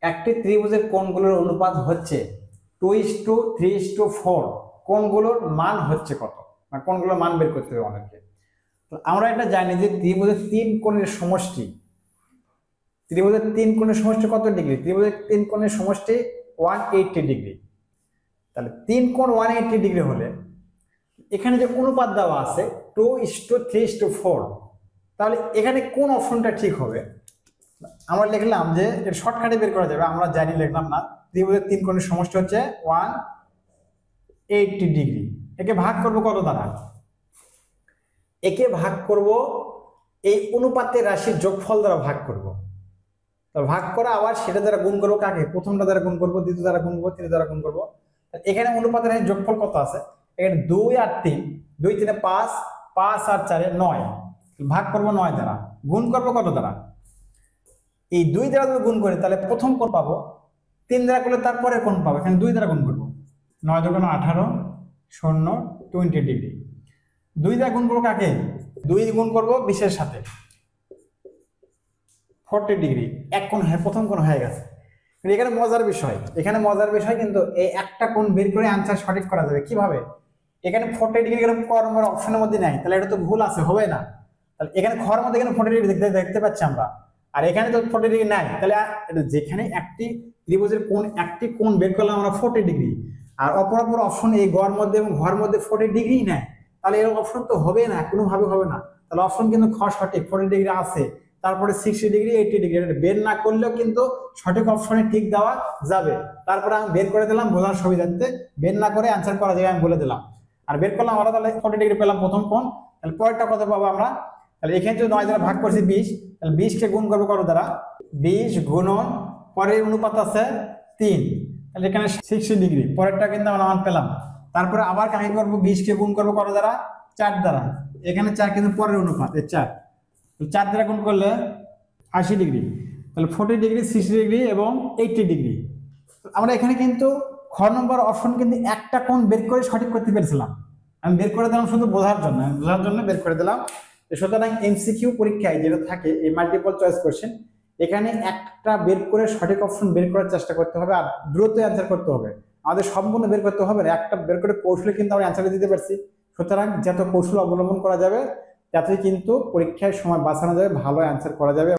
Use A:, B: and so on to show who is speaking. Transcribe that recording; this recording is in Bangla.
A: একটি ত্রিভুজের কোণগুলোর অনুপাত হচ্ছে 2:3:4। কোণগুলোর মান হচ্ছে কত, মানে কোণগুলোর মান বের করতে হবে আমাদেরকে। তো আমরা এটা জানি যে ত্রিভুজের তিন কোণের সমষ্টি, ত্রিভুজের তিন কোণের সমষ্টি কত ডিগ্রি? ত্রিভুজের তিন কোণের সমষ্টি 180 ডিগ্রি। তাহলে তিন কোণ 180 ডিগ্রি হলে এখানে যে অনুপাত দেওয়া আছে 2:3:4, তাহলে এখানে কোন অপশনটা ঠিক হবে? আমরা লিখলাম যে এর শর্টকাটে বের করা যাবে, আমরা জানি লিখলাম না। ত্রিভুজের তিন কোণের সমষ্টি হচ্ছে 180 ডিগ্রি। একে ভাগ করব কত দ্বারা? একে ভাগ করব এই অনুপাতের রাশির যোগফল দ্বারা ভাগ করব। তো ভাগ করা আবার সেটা দ্বারা গুণ করবো কাকে? প্রথমটা দ্বারা গুণ করবো, দ্বিতীয় দ্বারা গুণ করবো, তৃতীয় দ্বারা গুণ করবো। এখানে অনুপাতের রাশির যোগফল কত আছে? এখানে 2 আর 3, 2 3 5, 5 আর 4 9। ভাগ করবো 9 দ্বারা, গুণ করবো কত দ্বারা? এই 2 দ্বারা যদি গুণ করি তাহলে প্রথম কোণ পাবো, 3 দ্বারা করলে তারপরে কোণ পাবো। এখানে 2 দ্বারা গুণ করবো, 9 2 18 0 20 ডিগ্রি। 2 দ্বারা গুণ করবো কাকে? 2 গুণ করবো 20 এর সাথে, 40 ডিগ্রি। এক কোণ হয়ে প্রথম কোণ হয়ে গেছে। এখানে মজার বিষয়, এখানে মজার বিষয় কিন্তু এই একটা কোণ বের করে আনসার সঠিক করা যাবে কিভাবে? এখানে 40 ডিগ্রি এরকম কর্মের অপশনের মধ্যে নাই, তাহলে এটা তো ভুল আছে, হবে না। তাহলে এখানে খর মধ্যে এখানে 40 ডিগ্রি দেখতে পাচ্ছি আমরা, আর এখানে তো 40 ডিগ্রি নাই। তাহলে যেখানে একটি ত্রিভুজের কোণ, একটি কোণ বের করলাম আমরা 40 ডিগ্রি, আর অপর অপশন এই গড় মধ্যে এবং ঘর মধ্যে 40 ডিগ্রি নাই, তাহলে এর অপশন তো হবে না, কোনোভাবে হবে না। তাহলে অপশন কিন্তু খ সঠিক, 40 ডিগ্রি আছে। তারপরে 60 ডিগ্রি, 80 ডিগ্রি, বের না করলেও কিন্তু সঠিক অপশনে টিক দেওয়া যাবে। তারপরে আমি বের করে দিলাম বোঝার সুবিধার্থে, বের না করে অ্যান্সার করা যাবে আমি বলে দিলাম। আর বের করলাম আমরা, তাহলে 40 ডিগ্রি পেলাম প্রথম কোণ। তাহলে পরেরটা কত পাবো আমরা? তাহলে এখানে যদি 9 দ্বারা ভাগ করছি 20, তাহলে 20 কে গুণ করবো কত দ্বারা? 20 গুণন পরের অনুপাত আছে 3, তাহলে এখানে 60 ডিগ্রি। পরেরটা কিন্তু আমরা মান পেলাম। তারপরে আবার কাকে করবো? 20 কে গুণ করবো কত দ্বারা? 4 দ্বারা। এখানে 4 কিন্তু পরের অনুপাত, এই 4, 4 দ্বারা গুণ করলে 80 ডিগ্রি। তাহলে 40 ডিগ্রি, 60 ডিগ্রি এবং 80 ডিগ্রি। আমরা এখানে কিন্তু খ নম্বর অপশন কিন্তু একটা কোণ বের করে সঠিক করতে পেরেছিলাম। আমি বের করে দিলাম শুধু বোঝার জন্য বের করে দিলাম। সুতরাং এমসিকিউ পরীক্ষায় যেটা থাকে এই মাল্টিপল চয়েস কোশ্চেন, এখানে একটা বের করে সঠিক অপশন বের করার চেষ্টা করতে হবে, আর দ্রুত অ্যান্সার করতে হবে। আমাদের সম্পূর্ণ বের করতে হবে না, একটা বের করে কৌশলে কিন্তু আমরা অ্যান্সার দিতে পারছি। সুতরাং যত কৌশল অবলম্বন করা যাবে ততই কিন্তু পরীক্ষায় সময় বাঁচানো যাবে, ভালো অ্যান্সার করা যাবে।